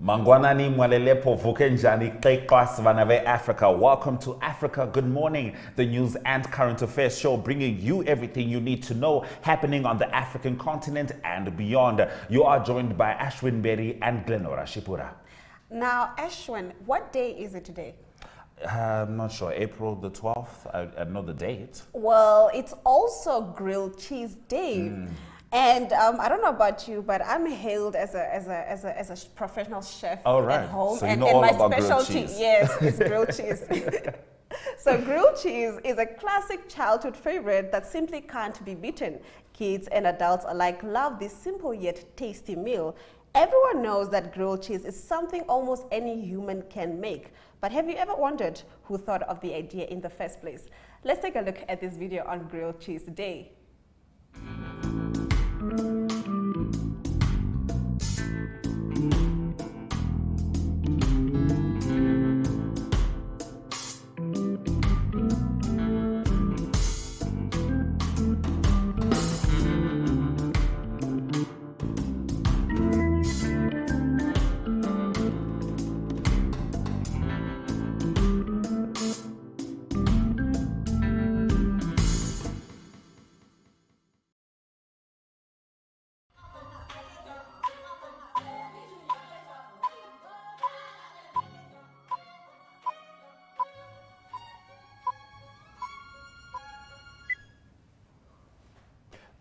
Mangwanani mwalelepo vukenjani kekwas vanave Africa. Welcome to Africa Good Morning, the news and current affairs show bringing you everything you need to know happening on the African continent and beyond. You are joined by Ashwin Berry and Glenora Shipura. Now, Ashwin, what day is it today? I'm not sure. April the 12th. I know the date. Well, it's also Grilled Cheese Day. And I don't know about you, but I'm hailed as a professional chef at home. So you know all my about specialty, grilled cheese. yes, is grilled cheese. So grilled cheese is a classic childhood favorite that simply can't be beaten. Kids and adults alike love this simple yet tasty meal. Everyone knows that grilled cheese is something almost any human can make. But have you ever wondered who thought of the idea in the first place? Let's take a look at this video on Grilled Cheese Day.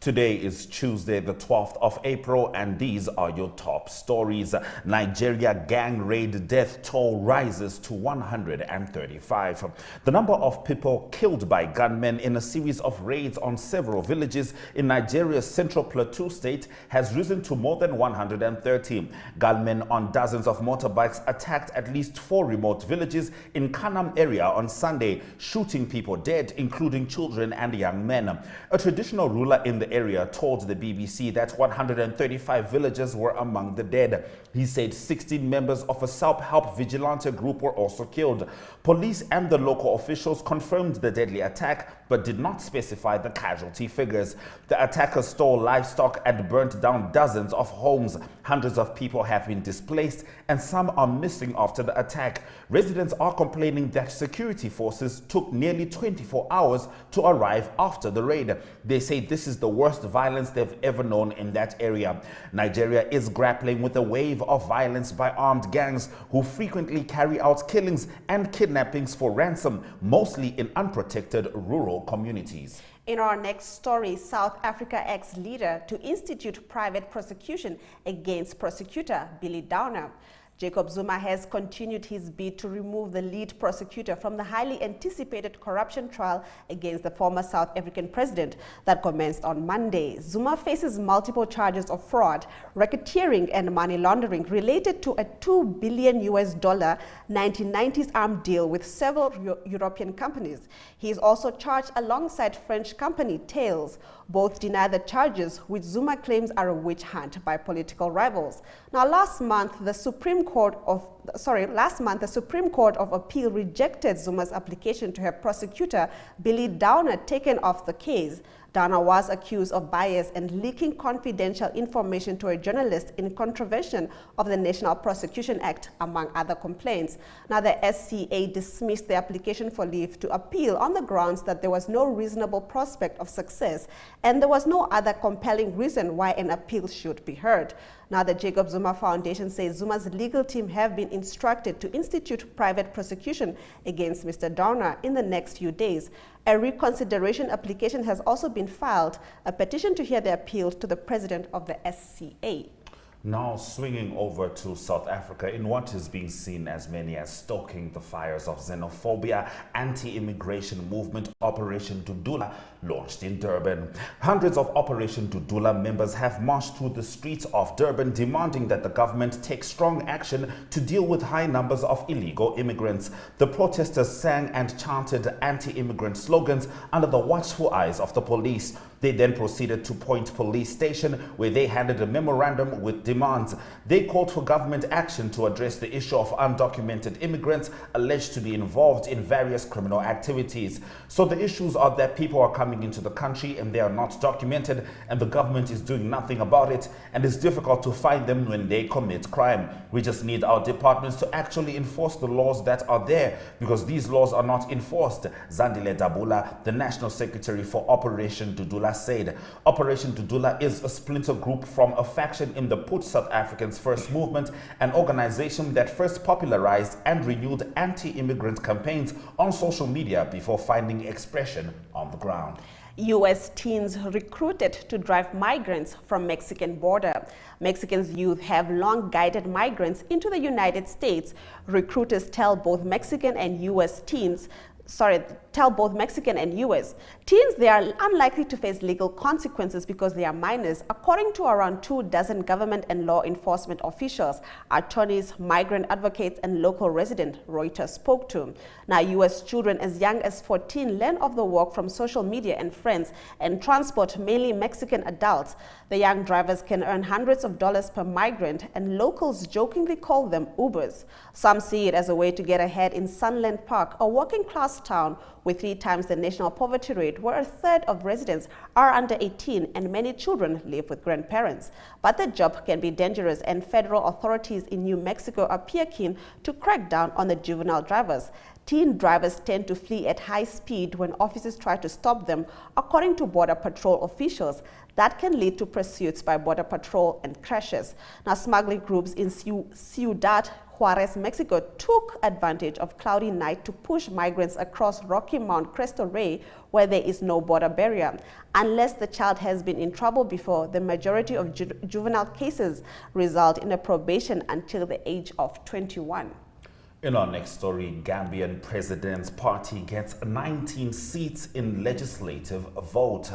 Today is Tuesday, the 12th of April, and these are your top stories. Nigeria gang raid death toll rises to 135. The number of people killed by gunmen in a series of raids on several villages in Nigeria's central plateau state has risen to more than 130. Gunmen on dozens of motorbikes attacked at least 4 remote villages in Kanam area on Sunday, shooting people dead, including children and young men. A traditional ruler in the area told the BBC that 135 villagers were among the dead. He said 16 members of a self-help vigilante group were also killed. Police and the local officials confirmed the deadly attack but did not specify the casualty figures. The attackers stole livestock and burnt down dozens of homes. Hundreds of people have been displaced and some are missing after the attack. Residents are complaining that security forces took nearly 24 hours to arrive after the raid. They say this is the worst violence they've ever known in that area. Nigeria is grappling with a wave of violence by armed gangs who frequently carry out killings and kidnappings for ransom, mostly in unprotected rural communities. In our next story, South Africa ex-leader to institute private prosecution against prosecutor Billy Downer. Jacob Zuma has continued his bid to remove the lead prosecutor from the highly anticipated corruption trial against the former South African president that commenced on Monday. Zuma faces multiple charges of fraud, racketeering and money laundering related to a $2 billion 1990s arms deal with several European companies. He is also charged alongside French company Thales. Both deny the charges, which Zuma claims are a witch hunt by political rivals. Now, last month, the Supreme Court of Appeal rejected Zuma's application to have prosecutor Billy Downer taken off the case. Downer was accused of bias and leaking confidential information to a journalist in contravention of the National Prosecution Act, among other complaints. Now, the SCA dismissed the application for leave to appeal on the grounds that there was no reasonable prospect of success and there was no other compelling reason why an appeal should be heard. Now, the Jacob Zuma Foundation says Zuma's legal team have been instructed to institute private prosecution against Mr. Downer in the next few days. A reconsideration application has also been filed, a petition to hear the appeal to the president of the SCA. Now swinging over to South Africa in what is being seen as many as stoking the fires of xenophobia, anti-immigration movement Operation Dudula launched in Durban. Hundreds of Operation Dudula members have marched through the streets of Durban demanding that the government take strong action to deal with high numbers of illegal immigrants. The protesters sang and chanted anti-immigrant slogans under the watchful eyes of the police. They then proceeded to Point Police Station, where they handed a memorandum with demands. They called for government action to address the issue of undocumented immigrants alleged to be involved in various criminal activities. So the issues are that people are coming into the country and they are not documented, and the government is doing nothing about it, and it's difficult to find them when they commit crime. We just need our departments to actually enforce the laws that are there, because these laws are not enforced. Zandile Dabula, the National Secretary for Operation Dudula, said Operation Dudula is a splinter group from a faction in the Put South Africans First movement, an organization that first popularized and renewed anti-immigrant campaigns on social media before finding expression on the ground. U.S. teens recruited to drive migrants from Mexican border. Mexican youth have long guided migrants into the United States. Recruiters tell both Mexican and U.S. teens they are unlikely to face legal consequences because they are minors, according to around 24 government and law enforcement officials, attorneys, migrant advocates, and local residents Reuters spoke to. Now, U.S. children as young as 14 learn of the work from social media and friends and transport mainly Mexican adults. The young drivers can earn hundreds of dollars per migrant, and locals jokingly call them Ubers. Some see it as a way to get ahead in Sunland Park, a working-class town with 3 times the national poverty rate, where a third of residents are under 18 and many children live with grandparents. But the job can be dangerous, and federal authorities in New Mexico appear keen to crack down on the juvenile drivers. Teen drivers tend to flee at high speed when officers try to stop them, according to Border Patrol officials. That can lead to pursuits by Border Patrol and crashes. Now, smuggling groups in Ciudad Juarez, Mexico, took advantage of cloudy night to push migrants across Rocky Mount Cristo Rey, where there is no border barrier. Unless the child has been in trouble before, the majority of juvenile cases result in a probation until the age of 21. In our next story, Gambian President's Party gets 19 seats in legislative vote.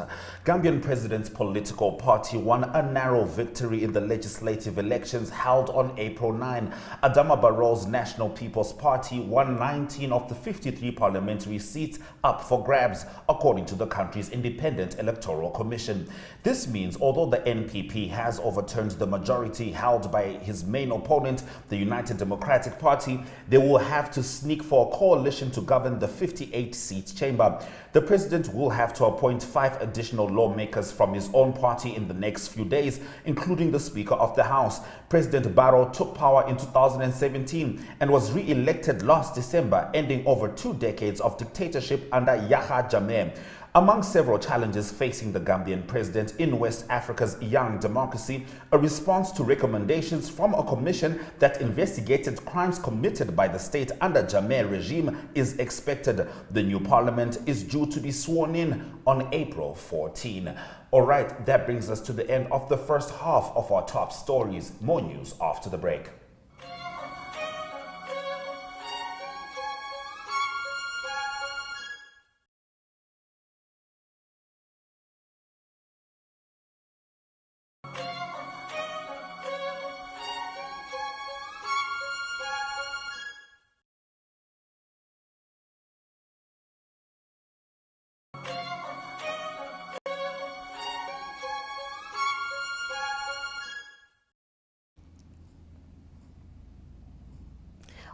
Gambian President's political party won a narrow victory in the legislative elections held on April 9. Adama Barrow's National People's Party won 19 of the 53 parliamentary seats up for grabs, according to the country's Independent Electoral Commission. This means although the NPP has overturned the majority held by his main opponent, the United Democratic Party, there will have to sneak for a coalition to govern the 58-seat chamber. The president will have to appoint 5 additional lawmakers from his own party in the next few days, including the Speaker of the House. President Barrow took power in 2017 and was re-elected last December, ending over 2 decades of dictatorship under Yahya Jammeh. Among several challenges facing the Gambian president in West Africa's young democracy, a response to recommendations from a commission that investigated crimes committed by the state under Jammeh regime is expected. The new parliament is due to be sworn in on April 14. All right, that brings us to the end of the first half of our top stories. More news after the break.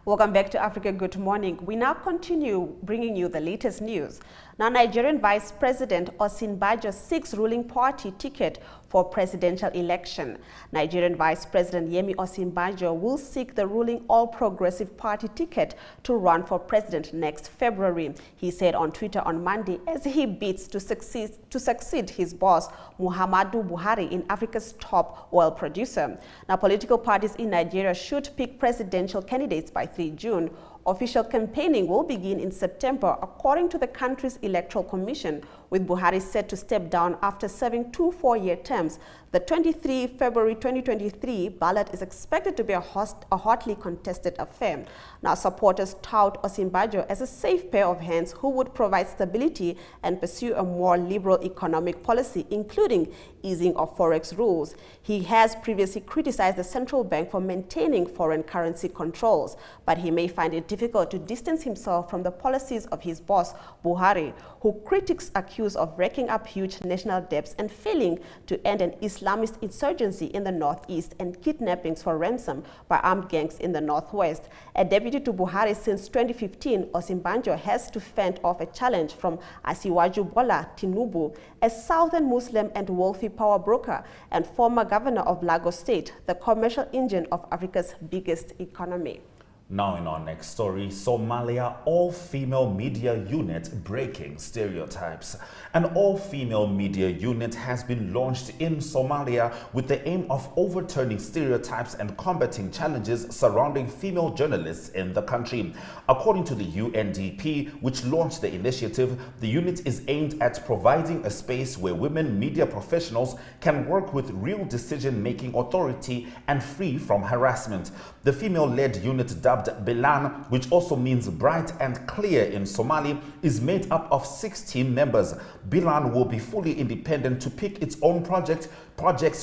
Welcome back to Africa Good Morning. We now continue bringing you the latest news. Now, Nigerian Vice President Osinbajo seeks ruling party ticket for presidential election. Nigerian Vice President Yemi Osinbajo will seek the ruling All Progressive Party ticket to run for president next February, he said on Twitter on Monday as he bids to succeed his boss Muhammadu Buhari in Africa's top oil producer. Now, political parties in Nigeria should pick presidential candidates by 3 June. Official campaigning will begin in September, according to the country's Electoral Commission, with Buhari set to step down after serving 2 4-year terms. The 23 February 2023 ballot is expected to be a hotly contested affair. Now, supporters tout Osinbajo as a safe pair of hands who would provide stability and pursue a more liberal economic policy, including easing of forex rules. He has previously criticized the central bank for maintaining foreign currency controls, but he may find it difficult to distance himself from the policies of his boss, Buhari, who critics accuse of racking up huge national debts and failing to end an Islamist insurgency in the northeast and kidnappings for ransom by armed gangs in the northwest. A deputy to Buhari since 2015, Osinbajo has to fend off a challenge from Asiwaju Bola Tinubu, a southern Muslim and wealthy power broker and former governor of Lagos State, the commercial engine of Africa's biggest economy. Now in our next story, Somalia all-female media unit breaking stereotypes. An all-female media unit has been launched in Somalia with the aim of overturning stereotypes and combating challenges surrounding female journalists in the country. According to the UNDP, which launched the initiative, the unit is aimed at providing a space where women media professionals can work with real decision-making authority and free from harassment. The female-led unit dubbed Bilan, which also means bright and clear in Somali, is made up of 16 members. Bilan will be fully independent to pick its own projects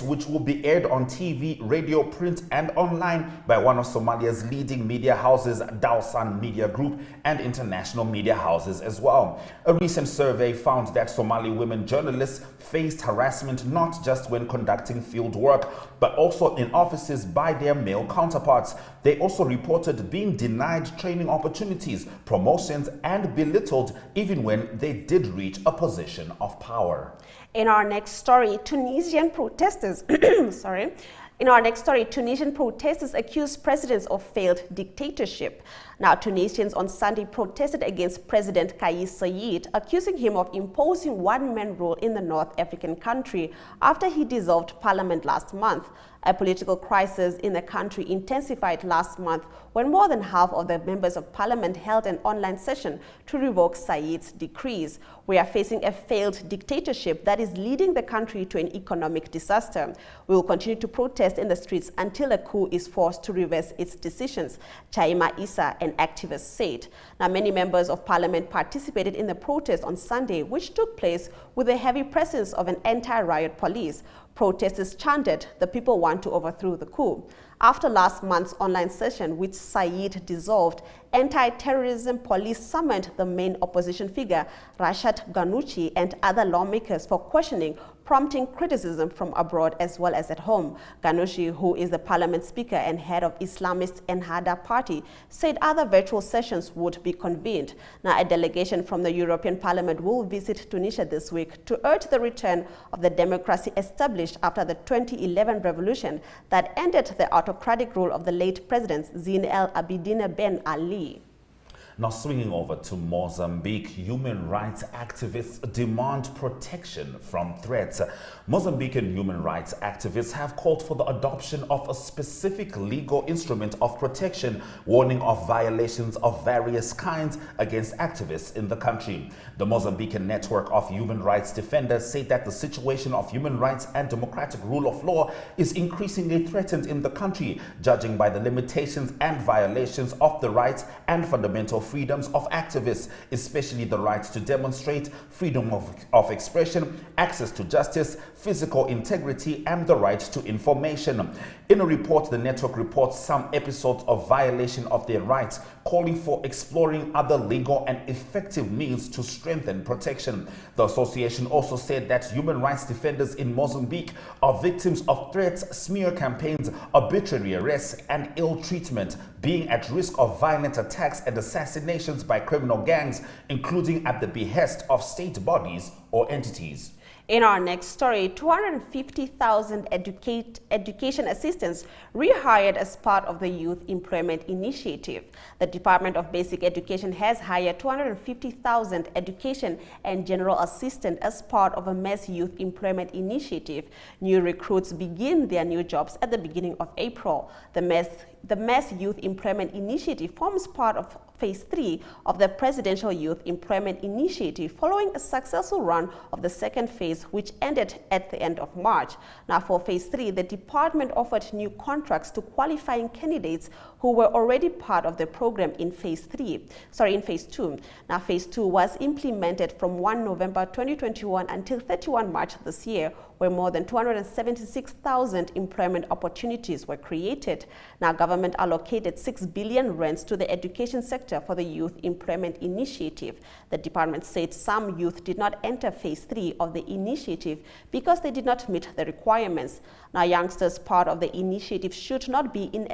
which will be aired on TV, radio, print and online by one of Somalia's leading media houses, Dawsan Media Group, and international media houses as well. A recent survey found that Somali women journalists faced harassment not just when conducting field work, but also in offices by their male counterparts. They also reported being denied training opportunities, promotions, and belittled even when they did reach a position of power. In our next story, Tunisian protesters, Tunisian protesters accuse presidents of failed dictatorship. Now, Tunisians on Sunday protested against President Kais Saied, accusing him of imposing one-man rule in the North African country after he dissolved parliament last month. A political crisis in the country intensified last month when more than half of the members of parliament held an online session to revoke Saied's decrees. We are facing a failed dictatorship that is leading the country to an economic disaster. We will continue to protest in the streets until a coup is forced to reverse its decisions, Chaima Issa, an activist, said. Now, many members of parliament participated in the protest on Sunday, which took place with a heavy presence of an anti-riot police. Protesters chanted, "The people want to overthrow the coup." After last month's online session, which Saied dissolved, anti-terrorism police summoned the main opposition figure, Rashad Ghannouchi, and other lawmakers for questioning prompting criticism from abroad as well as at home. Ghanouchi, who is the parliament speaker and head of Islamist Ennahda party, said other virtual sessions would be convened. Now, a delegation from the European Parliament will visit Tunisia this week to urge the return of the democracy established after the 2011 revolution that ended the autocratic rule of the late President Zine El Abidine Ben Ali. Now, swinging over to Mozambique, human rights activists demand protection from threats. Mozambican human rights activists have called for the adoption of a specific legal instrument of protection, warning of violations of various kinds against activists in the country. The Mozambican network of human rights defenders say that the situation of human rights and democratic rule of law is increasingly threatened in the country, judging by the limitations and violations of the rights and fundamental freedoms of activists, especially the right to demonstrate, freedom of expression, access to justice, physical integrity, and the right to information. In a report, the network reports some episodes of violation of their rights, calling for exploring other legal and effective means to strengthen protection. The association also said that human rights defenders in Mozambique are victims of threats, smear campaigns, arbitrary arrests, and ill treatment, being at risk of violent attacks and assassinations by criminal gangs, including at the behest of state bodies or entities. In our next story, 250,000 education assistants rehired as part of the Youth Employment Initiative. The Department of Basic Education has hired 250,000 education and general assistants as part of a mass youth employment initiative. New recruits begin their new jobs at the beginning of April. The Mass Youth Employment Initiative forms part of Phase 3 of the Presidential Youth Employment Initiative, following a successful run of the second phase, which ended at the end of March. Now, for Phase 3, the department offered new contracts to qualifying candidates who were already part of the program in Phase 2. Now, Phase 2 was implemented from 1 November 2021 until 31 March this year, where more than 276,000 employment opportunities were created. Now, government allocated 6 billion rands to the education sector for the Youth Employment Initiative. The department said some youth did not enter Phase 3 of the initiative because they did not meet the requirements. Now, youngsters part of the initiative should not be in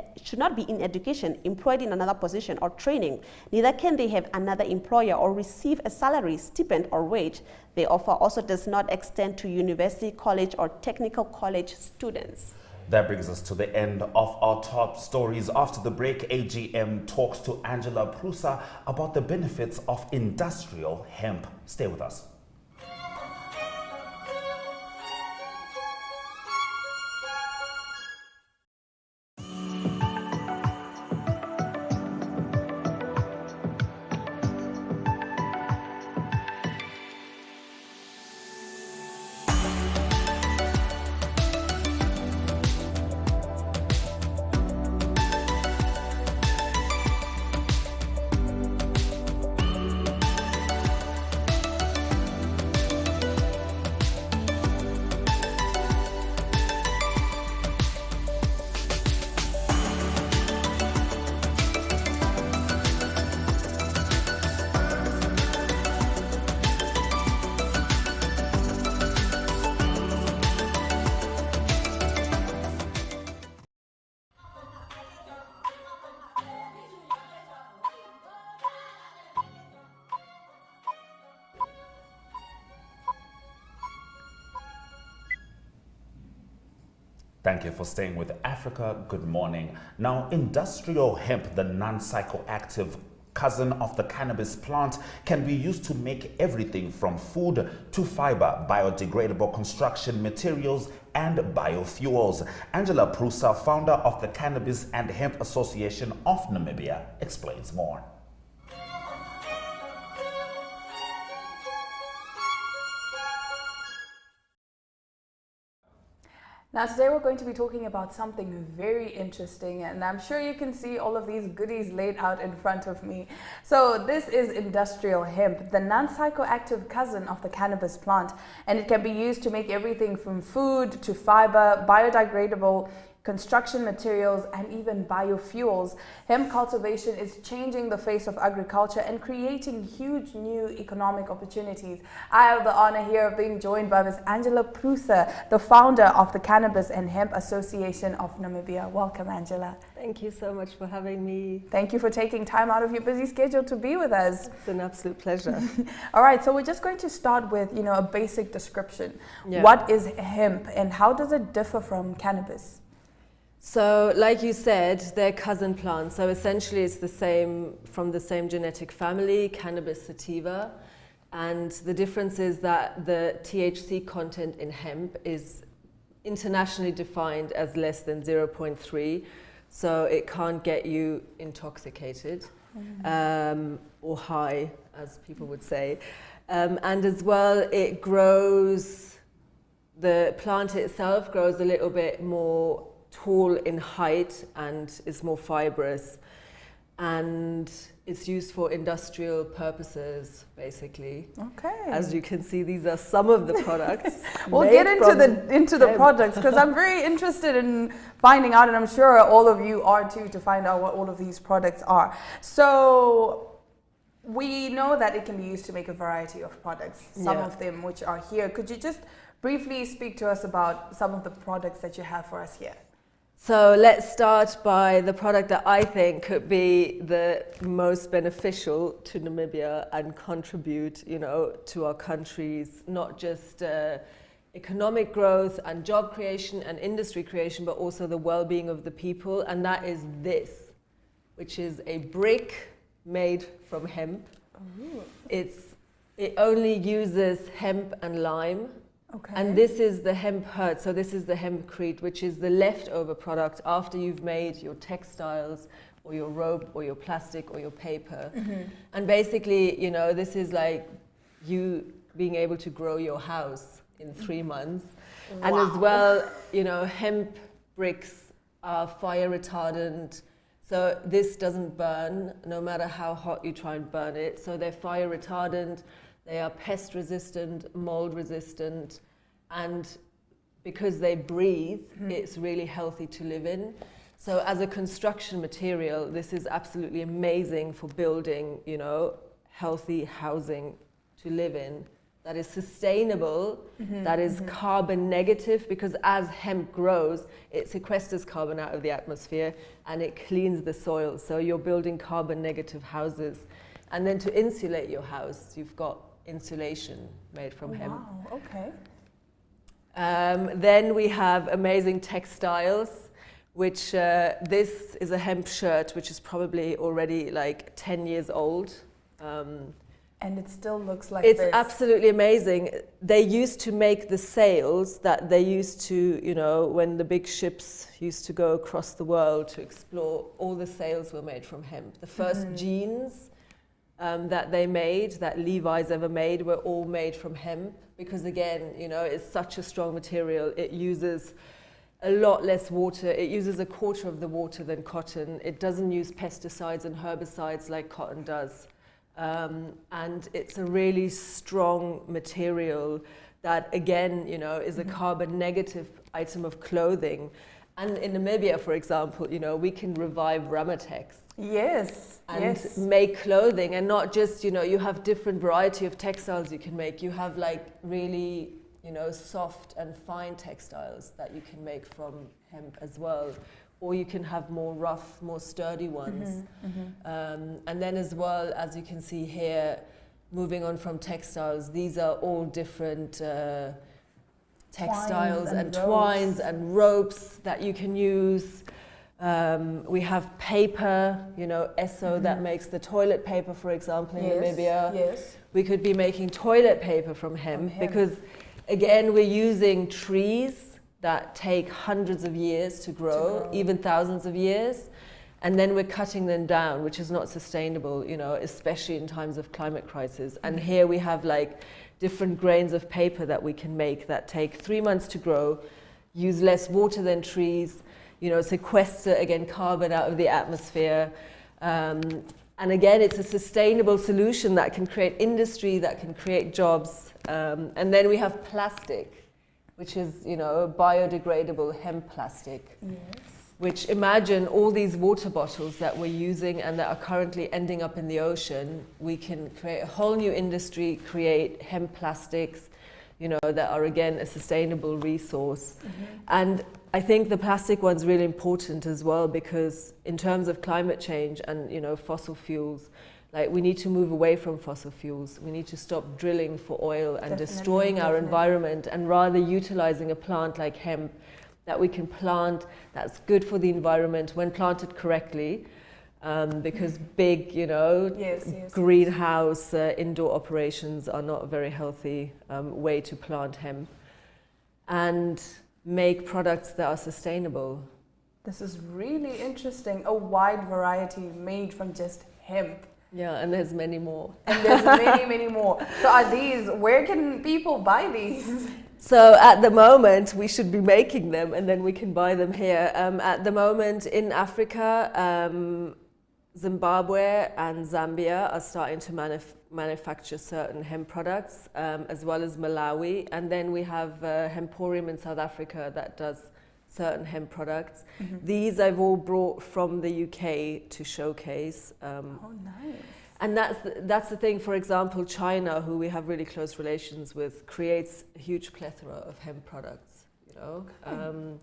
education, employed in another position or training. Neither can they have another employer or receive a salary, stipend, or wage. The offer also does not extend to university, college, or technical college students. That brings us to the end of our top stories. After the break, AGM talks to Angela Prusa about the benefits of industrial hemp. Stay with us. Thank you for staying with Africa. Good morning. Now, industrial hemp, the non-psychoactive cousin of the cannabis plant, can be used to make everything from food to fiber, biodegradable construction materials, and biofuels. Angela Prusa, founder of the Cannabis and Hemp Association of Namibia, explains more. Now today we're going to be talking about something very interesting, and I'm sure you can see all of these goodies laid out in front of me. So this is industrial hemp, the non-psychoactive cousin of the cannabis plant, and it can be used to make everything from food to fiber, biodegradable construction materials, and even biofuels. Hemp cultivation is changing the face of agriculture and creating huge new economic opportunities. I have the honor here of being joined by Ms. Angela Prusa, the founder of the Cannabis and Hemp Association of Namibia. Welcome, Angela. Thank you so much for having me. Thank you for taking time out of your busy schedule to be with us. It's an absolute pleasure. All right, so we're just going to start with, a basic description. Yeah. What is hemp and how does it differ from cannabis? So, like you said, they're cousin plants. So essentially it's from the same genetic family, Cannabis sativa. And the difference is that the THC content in hemp is internationally defined as less than 0.3. So it can't get you intoxicated or high, as people would say. And as well, the plant itself grows a little bit more tall in height and is more fibrous. And it's used for industrial purposes, basically. Okay. As you can see, these are some of the products. We'll get into the products, because I'm very interested in finding out, and I'm sure all of you are too, to find out what all of these products are. So we know that it can be used to make a variety of products, some of them which are here. Could you just briefly speak to us about some of the products that you have for us here? So let's start by the product that I think could be the most beneficial to Namibia and contribute, to our country's not just economic growth and job creation and industry creation, but also the well-being of the people. And that is this, which is a brick made from hemp. Ooh. It only uses hemp and lime. Okay. And this is the hemp hurt, so this is the hempcrete, which is the leftover product after you've made your textiles or your rope or your plastic or your paper. Mm-hmm. And basically, this is like you being able to grow your house in 3 months. Wow. And as well, hemp bricks are fire retardant. So this doesn't burn, no matter how hot you try and burn it. So they're fire retardant. They are pest resistant, mold resistant, and because they breathe, it's really healthy to live in. So as a construction material, this is absolutely amazing for building, healthy housing to live in that is sustainable, that is carbon negative, because as hemp grows, it sequesters carbon out of the atmosphere and it cleans the soil. So you're building carbon negative houses. And then to insulate your house, you've got insulation made from hemp. Wow, okay. Then we have amazing textiles, which this is a hemp shirt, which is probably already like 10 years old. And it still looks like it's this. Absolutely amazing. They used to make the sails that they used to, when the big ships used to go across the world to explore, all the sails were made from hemp. The first jeans that they made, that Levi's ever made, were all made from hemp, because again, it's such a strong material. It uses a lot less water. It uses 1/4 of the water than cotton. It doesn't use pesticides and herbicides like cotton does. And it's a really strong material that again, is a carbon negative item of clothing. And in Namibia, for example, we can revive Ramatex. Yes. And make clothing, and not just, you have different variety of textiles you can make. You have like really, soft and fine textiles that you can make from hemp as well. Or you can have more rough, more sturdy ones. And then as well, as you can see here, moving on from textiles, these are all different textiles and twines and ropes that you can use. We have paper, Esso that makes the toilet paper, for example, in Namibia. Yes. We could be making toilet paper from hemp, because again, we're using trees that take hundreds of years to grow, even thousands of years. And then we're cutting them down, which is not sustainable, especially in times of climate crisis. And here we have like different grains of paper that we can make that take 3 months to grow, use less water than trees, sequester, again, carbon out of the atmosphere. And again, it's a sustainable solution that can create industry, that can create jobs. And then we have plastic, which is, you know, biodegradable hemp plastic. Yes. Which, imagine all these water bottles that we're using and that are currently ending up in the ocean. We can create a whole new industry, create hemp plastics, you know, that are again a sustainable resource. And I think the plastic one's really important as well, because in terms of climate change and, you know, fossil fuels, like, we need to move away from fossil fuels. We need to stop drilling for oil and destroying our environment, and rather utilizing a plant like hemp that we can plant, that's good for the environment when planted correctly, because big, you know, greenhouse indoor operations are not a very healthy way to plant hemp, and make products that are sustainable. This is really interesting. A wide variety made from just hemp. Yeah, and there's many more. And there's many, many more. So are these, where can people buy these? So at the moment, we should be making them, and then we can buy them here. At the moment in Africa, Zimbabwe and Zambia are starting to manufacture certain hemp products, as well as Malawi. And then we have Hemporium in South Africa that does certain hemp products. These I've all brought from the UK to showcase. Oh, nice. And that's the thing. For example, China, who we have really close relations with, creates a huge plethora of hemp products, you know. Okay.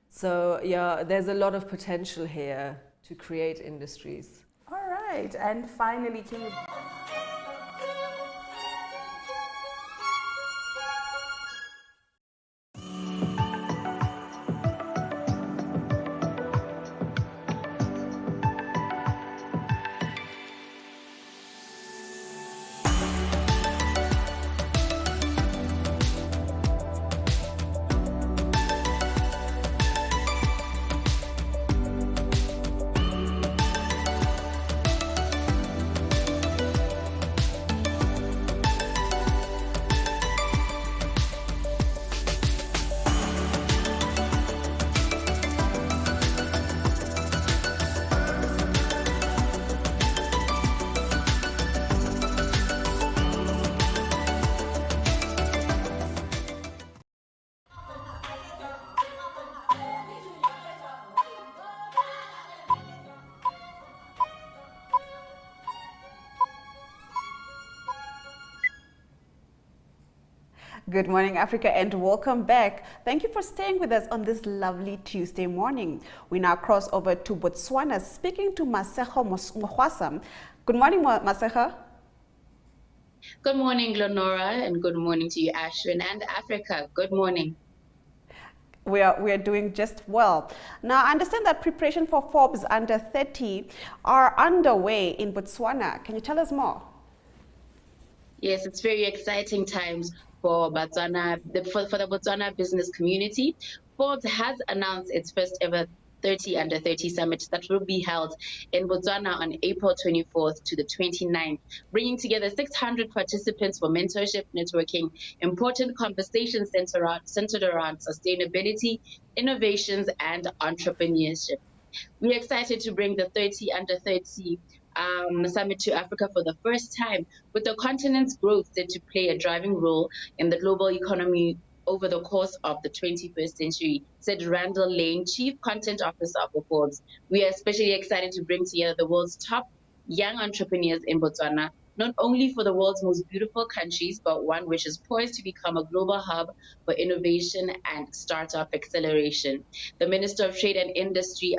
So yeah, there's a lot of potential here to create industries. All right, and finally, can you... Good morning, Africa, and welcome back. Thank you for staying with us on this lovely Tuesday morning. We now cross over to Botswana, speaking to Masejo Mohwasa. Good morning, Masejo. Good morning, Lenora, and good morning to you, Ashwin, and Africa. Good morning. We are doing just well. Now, I understand that preparation for Forbes Under 30 are underway in Botswana. Can you tell us more? Yes, it's very exciting times for Botswana, for the Botswana business community. Forbes has announced its first ever 30 Under 30 Summit that will be held in Botswana on April 24th to the 29th, bringing together 600 participants for mentorship, networking, important conversations centered around sustainability, innovations, and entrepreneurship. We're excited to bring the 30 Under 30 Summit to Africa for the first time, with the continent's growth set to play a driving role in the global economy over the course of the 21st century, said Randall Lane, Chief Content Officer of Forbes. We are especially excited to bring together the world's top young entrepreneurs in Botswana, not only for the world's most beautiful countries, but one which is poised to become a global hub for innovation and startup acceleration. The Minister of Trade and Industry,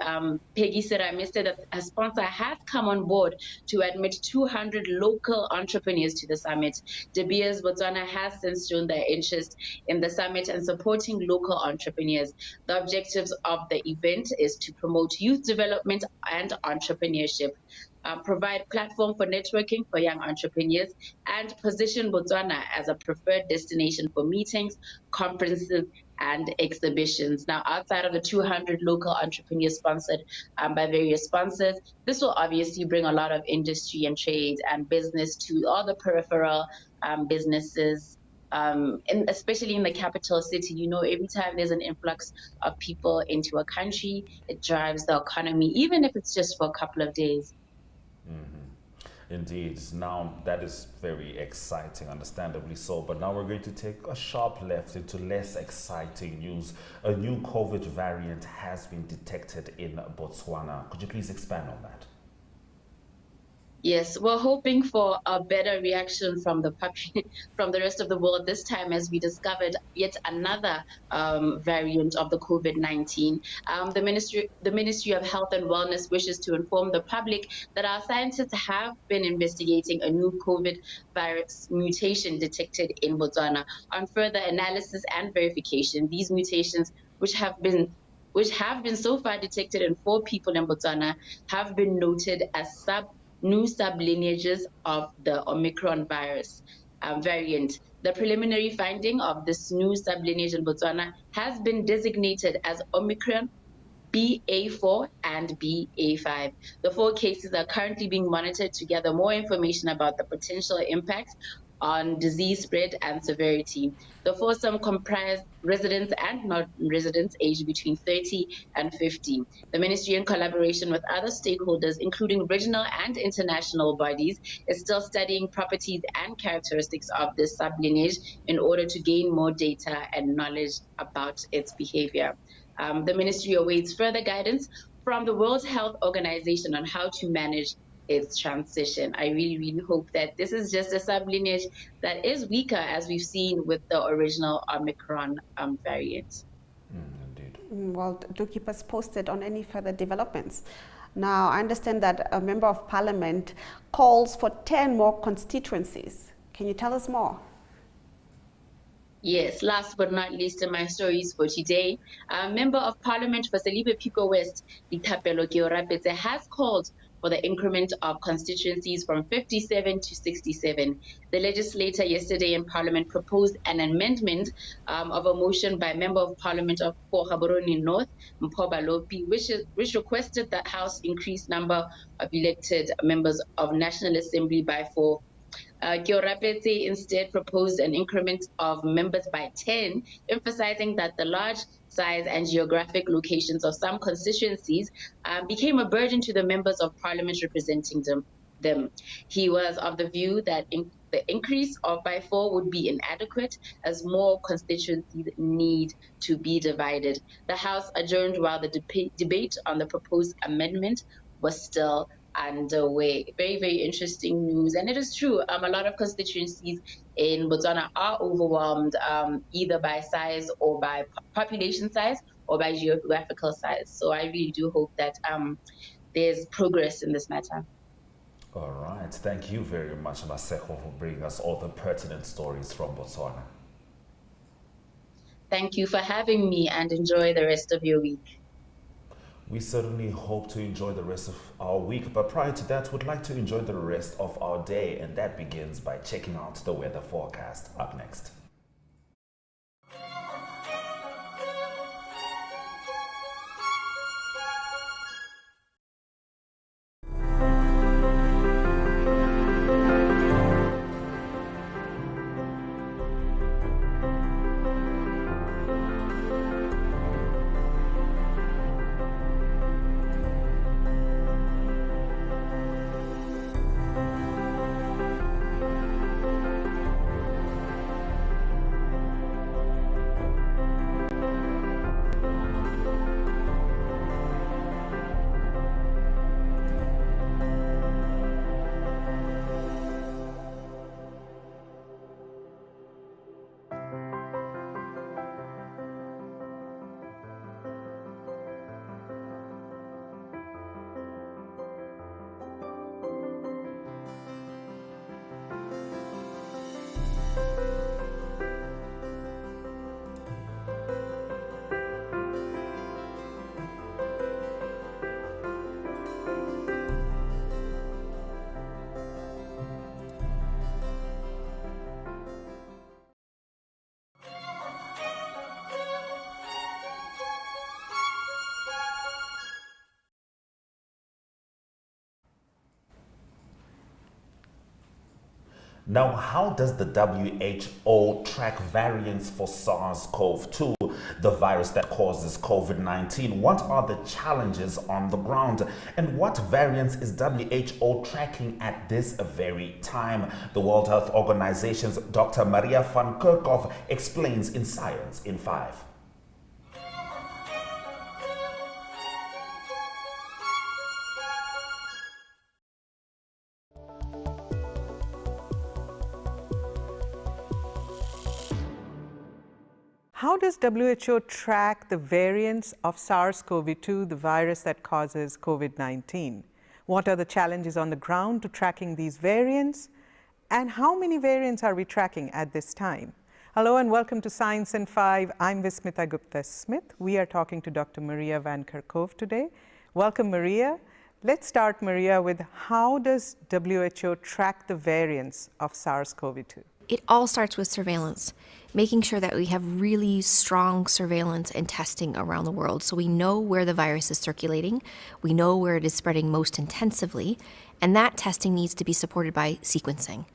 Peggy Serame, said that a sponsor has come on board to admit 200 local entrepreneurs to the summit. De Beers Botswana has since shown their interest in the summit and supporting local entrepreneurs. The objectives of the event is to promote youth development and entrepreneurship, provide platform for networking for young entrepreneurs, and position Botswana as a preferred destination for meetings, conferences, and exhibitions. Now, outside of the 200 local entrepreneurs sponsored by various sponsors, this will obviously bring a lot of industry and trade and business to all the peripheral businesses, and especially in the capital city. You know, every time there's an influx of people into a country, it drives the economy, even if it's just for a couple of days. Mm-hmm. Indeed. Now, that is very exciting, understandably so. But now we're going to take a sharp left into less exciting news. A new COVID variant has been detected in Botswana. Could you please expand on that? Yes, we're hoping for a better reaction from from the rest of the world this time, as we discovered yet another variant of the COVID-19. The Ministry of Health and Wellness wishes to inform the public that our scientists have been investigating a new COVID virus mutation detected in Botswana. On further analysis and verification, these mutations, which have been so far detected in 4 people in Botswana, have been noted as new sublineages of the Omicron virus variant. The preliminary finding of this new sublineage in Botswana has been designated as Omicron BA4 and BA5. The 4 cases are currently being monitored to gather more information about the potential impact on disease spread and severity. The foursome comprise residents and non-residents aged between 30 and 50. The ministry, in collaboration with other stakeholders, including regional and international bodies, is still studying properties and characteristics of this sublineage in order to gain more data and knowledge about its behavior. The ministry awaits further guidance from the World Health Organization on how to manage its transition. I really, really hope that this is just a sublineage that is weaker, as we've seen with the original Omicron variant. Indeed. Well, do keep us posted on any further developments. Now, I understand that a member of parliament calls for 10 more constituencies. Can you tell us more? Yes, last but not least in my stories for today, Member of Parliament for Selibe Pico West, Ditapelo Gotv, has called for the increment of constituencies from 57 to 67. The legislator yesterday in Parliament proposed an amendment of a motion by Member of Parliament of Gaborone North, Mphoba Lopi, which requested that House increase number of elected members of National Assembly by 4. Gotv instead proposed an increment of members by 10, emphasizing that the large size and geographic locations of some constituencies became a burden to the members of parliament representing them. He was of the view that the increase of by 4 would be inadequate, as more constituencies need to be divided. The House adjourned while the debate on the proposed amendment was still underway. Very, very interesting news. And it is true, a lot of constituencies in Botswana are overwhelmed either by size or by population size or by geographical size. So I really do hope that there's progress in this matter. All right. Thank you very much, Maseko, for bringing us all the pertinent stories from Botswana. Thank you for having me, and enjoy the rest of your week. We certainly hope to enjoy the rest of our week, but prior to that, we'd like to enjoy the rest of our day, and that begins by checking out the weather forecast. Up next. Now, how does the WHO track variants for SARS-CoV-2? the virus that causes COVID-19? What are the challenges on the ground? And what variants is WHO tracking at this very time? The World Health Organization's Dr. Maria van Kerkhove explains in Science in 5. How does WHO track the variants of SARS-CoV-2, the virus that causes COVID-19? What are the challenges on the ground to tracking these variants? And how many variants are we tracking at this time? Hello and welcome to Science in 5. I'm Vismita Gupta-Smith. We are talking to Dr. Maria van Kerkhove today. Welcome, Maria. Let's start, Maria, with how does WHO track the variants of SARS-CoV-2? It all starts with surveillance, making sure that we have really strong surveillance and testing around the world so we know where the virus is circulating, we know where it is spreading most intensively, and that testing needs to be supported by sequencing.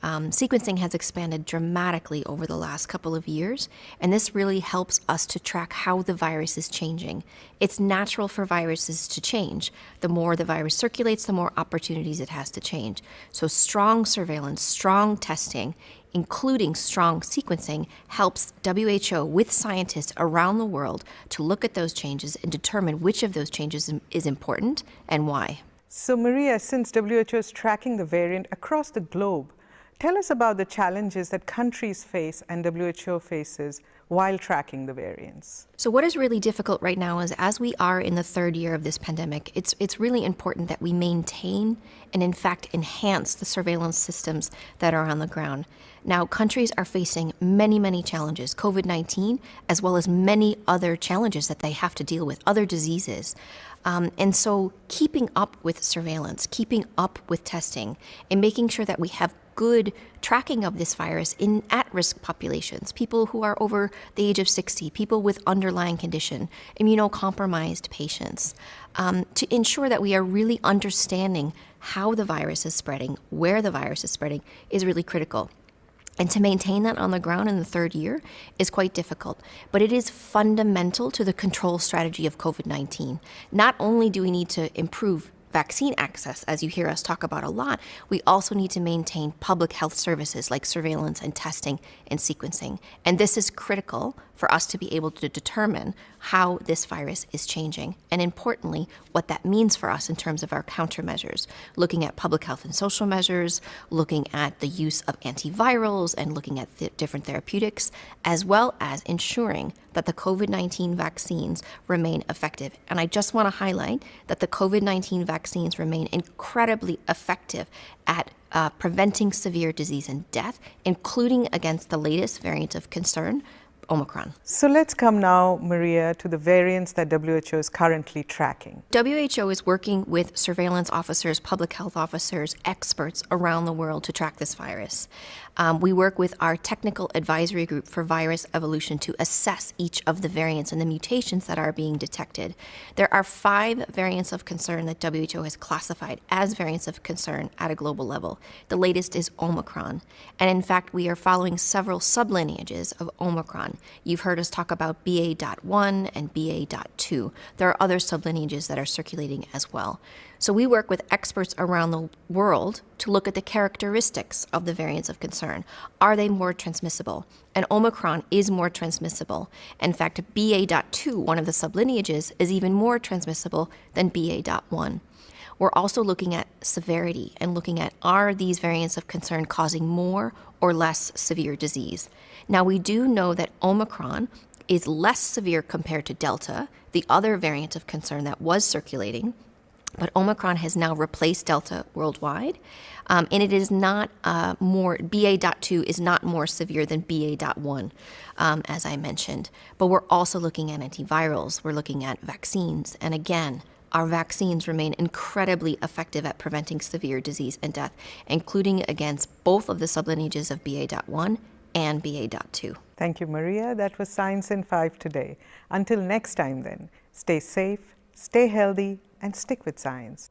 Sequencing has expanded dramatically over the last couple of years, and this really helps us to track how the virus is changing. It's natural for viruses to change. The more the virus circulates, the more opportunities it has to change. So strong surveillance, strong testing, including strong sequencing, helps WHO with scientists around the world to look at those changes and determine which of those changes is important and why. So Maria, since WHO is tracking the variant across the globe, tell us about the challenges that countries face and WHO faces while tracking the variants. So what is really difficult right now is, as we are in the third year of this pandemic, it's really important that we maintain and in fact enhance the surveillance systems that are on the ground. Now, countries are facing many challenges, COVID-19, as well as many other challenges that they have to deal with, other diseases. And so keeping up with surveillance, keeping up with testing, and making sure that we have good tracking of this virus in at-risk populations, people who are over the age of 60, people with underlying condition, immunocompromised patients, to ensure that we are really understanding how the virus is spreading, where the virus is spreading, is really critical. And to maintain that on the ground in the third year is quite difficult. But it is fundamental to the control strategy of COVID-19. Not only do we need to improve vaccine access, as you hear us talk about a lot, we also need to maintain public health services like surveillance and testing and sequencing. And this is critical for us to be able to determine how this virus is changing, and importantly, what that means for us in terms of our countermeasures, looking at public health and social measures, looking at the use of antivirals, and looking at different therapeutics, as well as ensuring that the COVID-19 vaccines remain effective. And I just want to highlight that the COVID-19 vaccines remain incredibly effective at preventing severe disease and death, including against the latest variant of concern, Omicron. So let's come now, Maria, to the variants that WHO is currently tracking. WHO is working with surveillance officers, public health officers, experts around the world to track this virus. We work with our technical advisory group for virus evolution to assess each of the variants and the mutations that are being detected. There are 5 variants of concern that WHO has classified as variants of concern at a global level. The latest is Omicron. And in fact, we are following several sublineages of Omicron. You've heard us talk about BA.1 and BA.2. There are other sublineages that are circulating as well. So we work with experts around the world to look at the characteristics of the variants of concern. Are they more transmissible? And Omicron is more transmissible. In fact, BA.2, one of the sublineages, is even more transmissible than BA.1. We're also looking at severity and looking at, are these variants of concern causing more or less severe disease? Now, we do know that Omicron is less severe compared to Delta, the other variant of concern that was circulating, but Omicron has now replaced Delta worldwide, and it is not BA.2 is not more severe than BA.1, as I mentioned. But we're also looking at antivirals, we're looking at vaccines, and again, our vaccines remain incredibly effective at preventing severe disease and death, including against both of the sublineages of BA.1 and BA.2. Thank you, Maria. That was Science in 5 today. Until next time then, stay safe, stay healthy, and stick with science.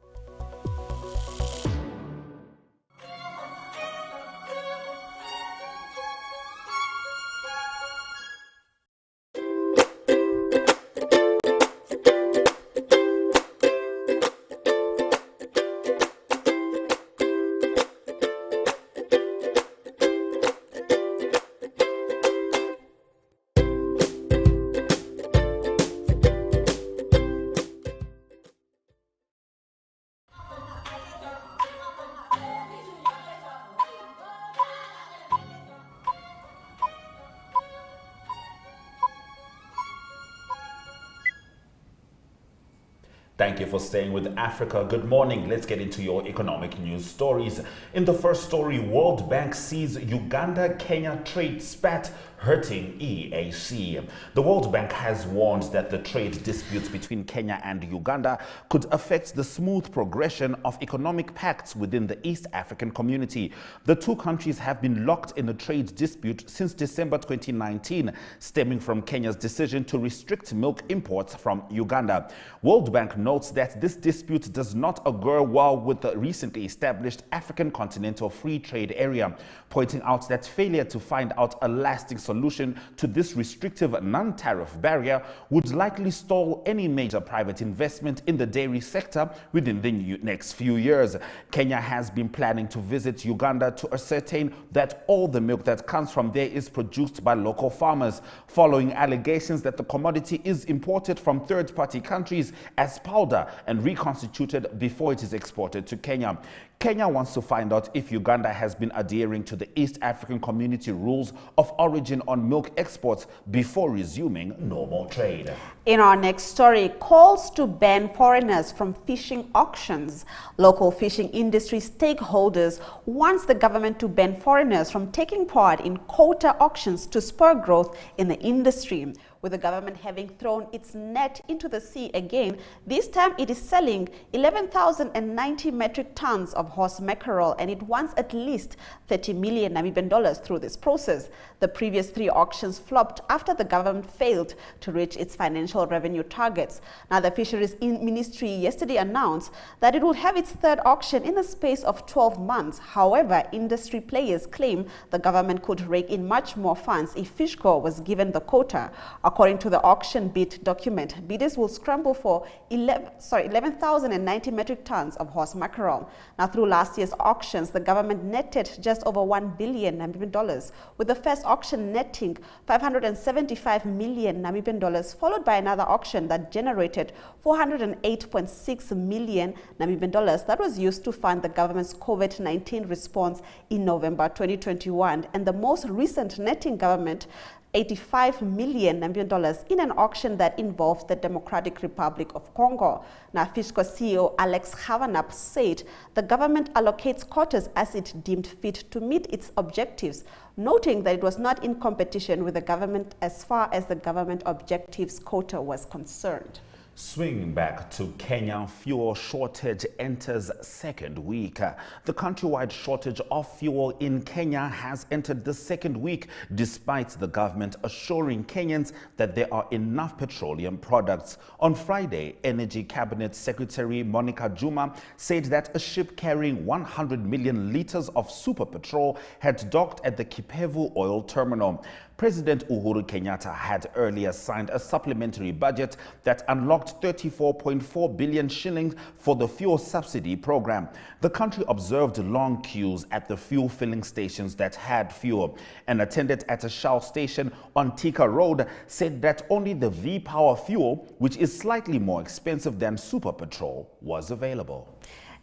Thank you for staying with Africa. Good morning. Let's get into your economic news stories. In the first story, World Bank sees Uganda-Kenya trade spat hurting EAC. The World Bank has warned that the trade disputes between Kenya and Uganda could affect the smooth progression of economic pacts within the East African community. The two countries have been locked in a trade dispute since December 2019, stemming from Kenya's decision to restrict milk imports from Uganda. World Bank notes that this dispute does not augur well with the recently established African Continental Free Trade Area, pointing out that failure to find out a lasting solution to this restrictive non-tariff barrier would likely stall any major private investment in the dairy sector within the next few years. Kenya has been planning to visit Uganda to ascertain that all the milk that comes from there is produced by local farmers, following allegations that the commodity is imported from third-party countries as powder and reconstituted before it is exported to Kenya. Kenya wants to find out if Uganda has been adhering to the East African Community rules of origin on milk exports before resuming normal trade. In our next story, calls to ban foreigners from fishing auctions. Local fishing industry stakeholders wants the government to ban foreigners from taking part in quota auctions to spur growth in the industry. With the government having thrown its net into the sea again, this time it is selling 11,090 metric tons of horse mackerel, and it wants at least 30 million Namibian dollars through this process. The previous 3 auctions flopped after the government failed to reach its financial revenue targets. Now, the Fisheries Ministry yesterday announced that it will have its 3rd auction in the space of 12 months. However, industry players claim the government could rake in much more funds if Fishco was given the quota. According to the auction bid document, bidders will scramble for 11,090 metric tons of horse mackerel. Now, through last year's auctions, the government netted just over 1 billion Namibian dollars, with the first auction netting 575 million Namibian dollars, followed by another auction that generated 408.6 million Namibian dollars that was used to fund the government's COVID-19 response in November 2021, and the most recent netting government 85 million Namibian dollars in an auction that involved the Democratic Republic of Congo. Now, Fishco CEO Alex Havanap said the government allocates quotas as it deemed fit to meet its objectives, noting that it was not in competition with the government as far as the government objectives quota was concerned. Swinging back to Kenya, fuel shortage enters 2nd week. The countrywide shortage of fuel in Kenya has entered the 2nd week, despite the government assuring Kenyans that there are enough petroleum products. On Friday, Energy Cabinet Secretary Monica Juma said that a ship carrying 100 million liters of super petrol had docked at the Kipevu oil terminal. President Uhuru Kenyatta had earlier signed a supplementary budget that unlocked 34.4 billion shillings for the fuel subsidy program. The country observed long queues at the fuel filling stations that had fuel. An attendant at a Shell station on Thika Road said that only the V-Power fuel, which is slightly more expensive than super petrol, was available.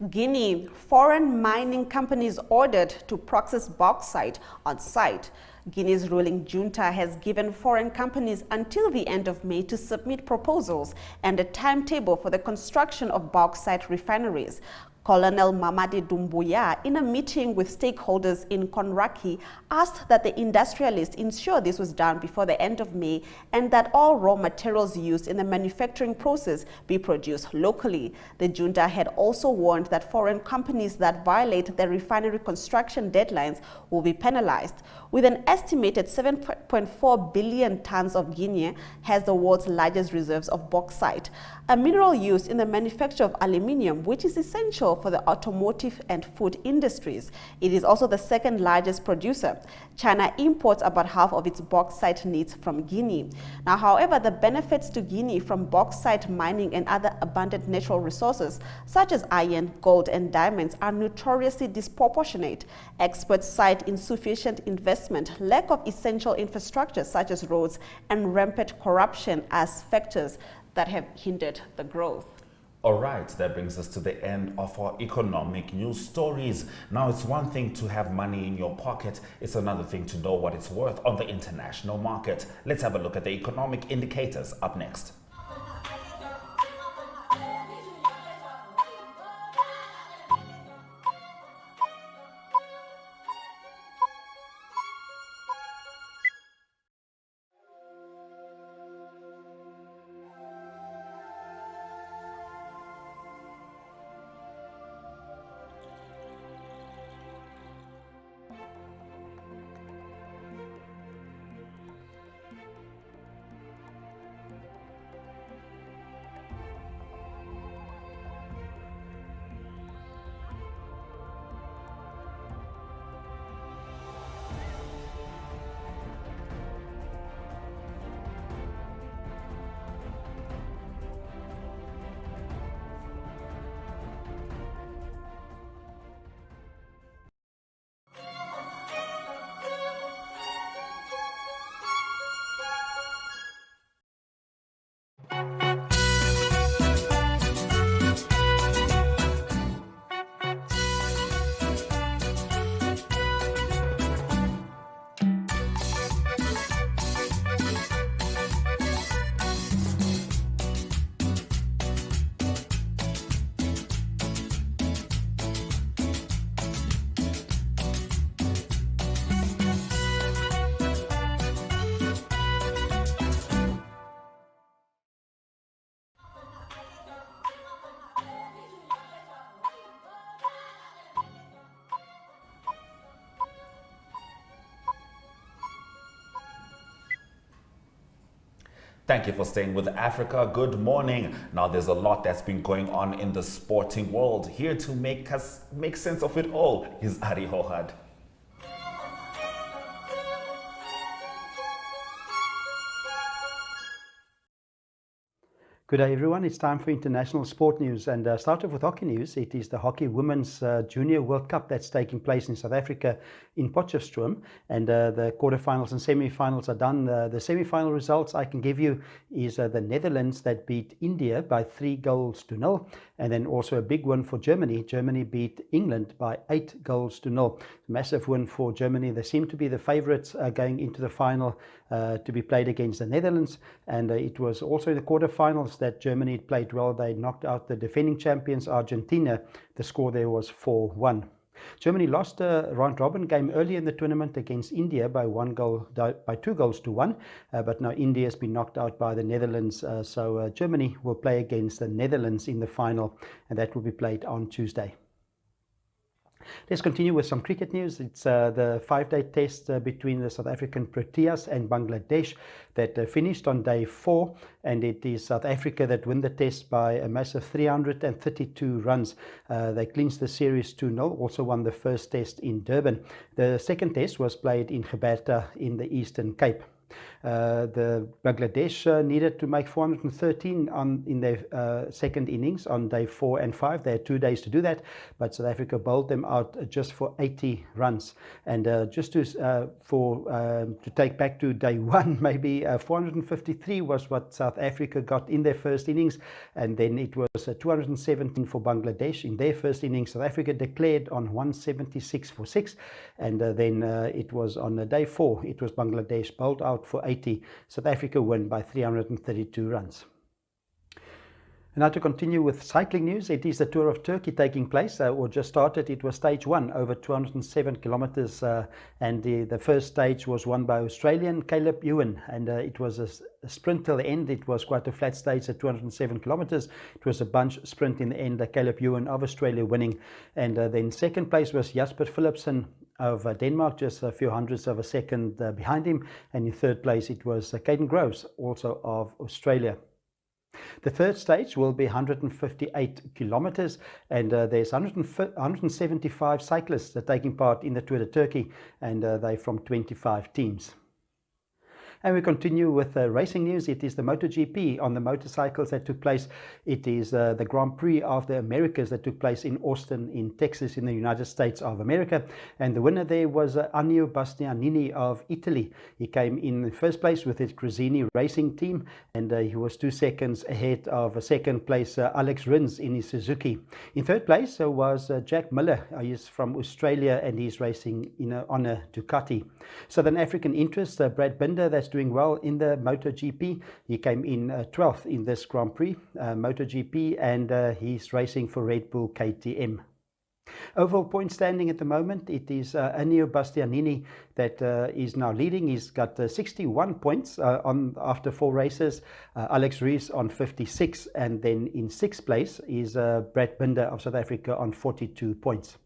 Guinea, foreign mining companies ordered to process bauxite on site. Guinea's ruling junta has given foreign companies until the end of May to submit proposals and a timetable for the construction of bauxite refineries. Colonel Mamadi Doumbouya, in a meeting with stakeholders in Konraki, asked that the industrialists ensure this was done before the end of May and that all raw materials used in the manufacturing process be produced locally. The junta had also warned that foreign companies that violate their refinery construction deadlines will be penalized. With an estimated 7.4 billion tons of Guinea has the world's largest reserves of bauxite, a mineral used in the manufacture of aluminium, which is essential for the automotive and food industries. It is also the 2nd largest producer. China imports about half of its bauxite needs from Guinea. Now, however, the benefits to Guinea from bauxite mining and other abundant natural resources, such as iron, gold, and diamonds, are notoriously disproportionate. Experts cite insufficient investment, lack of essential infrastructure such as roads, and rampant corruption as factors that have hindered the growth. All right, that brings us to the end of our economic news stories. Now, it's one thing to have money in your pocket. It's another thing to know what it's worth on the international market. Let's have a look at the economic indicators up next. Thank you for staying with Africa. Good morning. Now, there's a lot that's been going on in the sporting world. Here to make sense of it all is Ari Hohad. Good day, everyone. It's time for international sport news, and start off with hockey news. It is the Hockey Women's Junior World Cup that's taking place in South Africa in Potchefstroom, and the quarterfinals and semi-finals are done. The semi-final results I can give you is the Netherlands that beat India by 3-0, and then also a big win for Germany. Germany beat England by 8-0. Massive win for Germany. They seem to be the favourites going into the final to be played against the Netherlands, and it was also in the quarterfinals that Germany played well. They knocked out the defending champions Argentina. The score there was 4-1. Germany lost a round-robin game early in the tournament against India by 2-1, but now India has been knocked out by the Netherlands, so Germany will play against the Netherlands in the final, and that will be played on Tuesday. Let's continue with some cricket news. It's the 5-day test between the South African Proteas and Bangladesh that finished on day 4, and it is South Africa that won the test by a massive 332 runs. They clinched the series 2-0, also won the first test in Durban. The second test was played in Gqeberta in the Eastern Cape. The Bangladesh needed to make 413 in their second innings on day 4 and 5. They had 2 days to do that, but South Africa bowled them out just for 80 runs. And just to take back to day 1, maybe 453 was what South Africa got in their first innings, and then it was 217 for Bangladesh in their first innings. South Africa declared on 176 for 6, and then it was on day 4, it was Bangladesh bowled out for 80. South Africa won by 332 runs. And now to continue with cycling news, it is the Tour of Turkey taking place, or just started. It was stage 1, over 207 kilometers, and the first stage was won by Australian Caleb Ewan, and it was a sprint till the end. It was quite a flat stage at 207 kilometers. It was a bunch sprint in the end, Caleb Ewan of Australia winning, and then second place was Jasper Philipsen of Denmark, just a few hundredths of a second behind him, and in third place it was Caden Groves, also of Australia. The third stage will be 158 kilometers, and there's 175 cyclists that are taking part in the Tour de Turkey, and they're from 25 teams. And we continue with racing news. It is the MotoGP on the motorcycles that took place. It is the Grand Prix of the Americas that took place in Austin, in Texas, in the United States of America. And the winner there was Annio Bastianini of Italy. He came in first place with his Gresini racing team, and he was 2 seconds ahead of second place Alex Rins in his Suzuki. In third place was Jack Miller. He's from Australia, and he's racing on a Ducati. Southern African interest, Brad Binder, that's doing well in the MotoGP. He came in 12th in this Grand Prix MotoGP, and he's racing for Red Bull KTM. Overall point standing at the moment, it is Annio Bastianini that is now leading. He's got 61 points after 4 races. Alex Rees on 56, and then in 6th place is Brad Binder of South Africa on 42 points.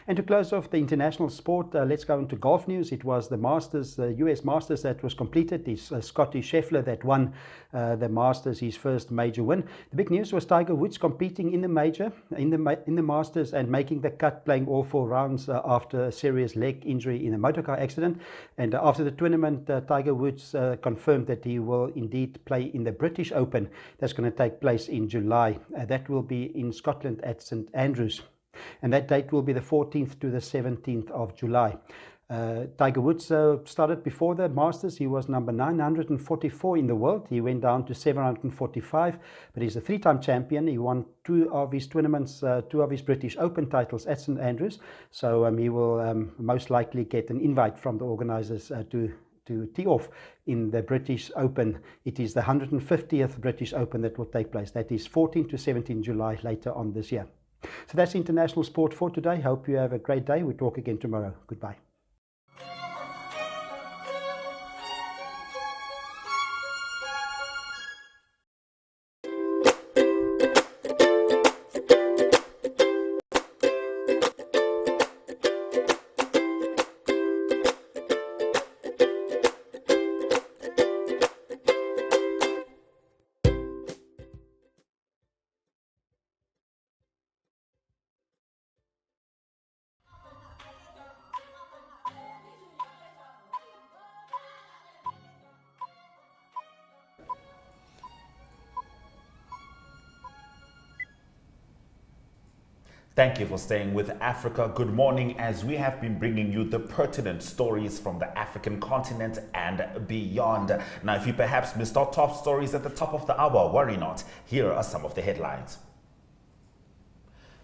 And to close off the international sport, let's go into golf news. It was the Masters, US Masters, that was completed. It's Scotty Scheffler that won the Masters, his first major win. The big news was Tiger Woods competing in the major, in the Masters, and making the cut, playing all 4 rounds after a serious leg injury in a motorcar accident. And after the tournament, Tiger Woods confirmed that he will indeed play in the British Open. That's going to take place in July. That will be in Scotland at St Andrews. And that date will be the 14th to the 17th of July. Tiger Woods started before the Masters. He was number 944 in the world. He went down to 745, but he's a 3-time champion. He won 2 of his tournaments, 2 of his British Open titles at St Andrews. So he will most likely get an invite from the organisers to tee off in the British Open. It is the 150th British Open that will take place. That is 14 to 17 July later on this year. So that's international sport for today. Hope you have a great day. We'll talk again tomorrow. Goodbye. Thank you for staying with Africa Good Morning, as we have been bringing you the pertinent stories from the African continent and beyond. Now, if you perhaps missed our top stories at the top of the hour, worry not. Here are some of the headlines.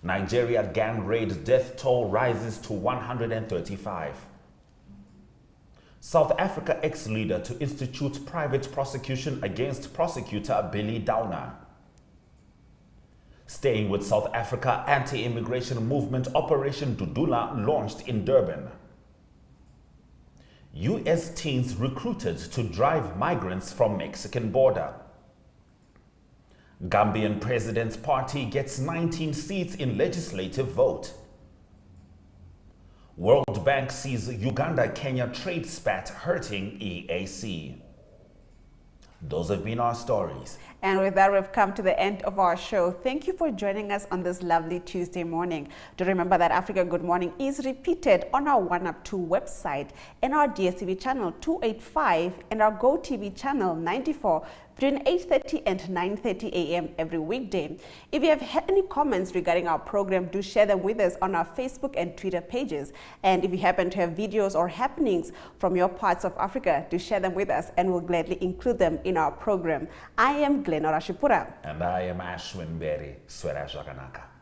Nigeria gang raid death toll rises to 135. South Africa ex-leader to institute private prosecution against prosecutor Billy Downer. Staying with South Africa, anti-immigration movement Operation Dudula launched in Durban. U.S. teens recruited to drive migrants from Mexican border. Gambian President's Party gets 19 seats in legislative vote. World Bank sees Uganda-Kenya trade spat hurting EAC. Those have been our stories. And with that, we've come to the end of our show. Thank you for joining us on this lovely Tuesday morning. Do remember that Africa Good Morning is repeated on our 1UP2 website and our DSTV channel 285 and our GoTV channel 94 between 8:30 and 9:30 a.m. every weekday. If you have any comments regarding our program, do share them with us on our Facebook and Twitter pages. And if you happen to have videos or happenings from your parts of Africa, do share them with us and we'll gladly include them in our program. I am Glenora Shipura. And I am Ashwin Berry Swera Jaganaka.